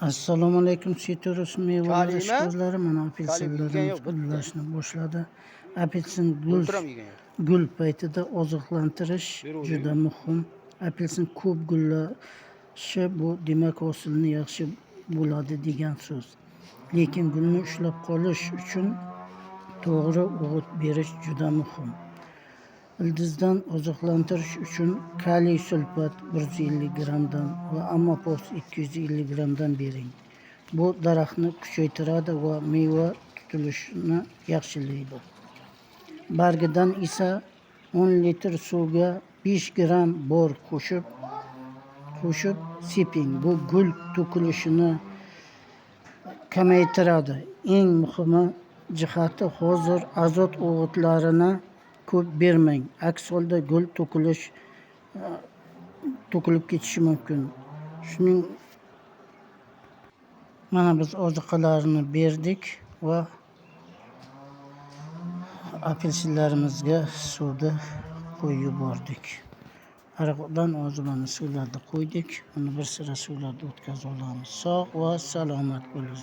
Assalomu alaykum. Sitrus mevalar Kalima? ishqibozlari mana Kalib yegan apelsinlarimiz yo'q, bitta. gullashni boshladi. Apelsin O'ltiram yegan yo'q. gul paytida oziqlantirish Beruvdi. juda muhim. Apelsin ko'p gullashi bu demak hosilni yaxshi bo'ladi degan so'z. Lekin gulni ushlab qolish uchun to'g'ri o'g'it berish juda muhim. Ildizdan oziqlantirish uchun kaliy sulfat 150 gramdan va amopos 250 gramdan bering. Bu daraxtni kuchaytiradi va meva tutilishini yaxshilaydi. Bargidan esa 10 litr suvga 5 gram bor qo'shib seping. Bu gul to'kilishini kamaytiradi. Eng muhimi jihati hozir azot o'g'itlarini ko'p bermang. Aks holda gul to'kilib ketishi mumkin. Shuning mana biz oziqalarni berdik va apelsinlarimizga suvni qo'yib yubordik. Ariqdan ozimani suvlarni qo'ydik. Uni bir sira suvlarni o'tkazib olamiz. Sog' va salomat bo'ling.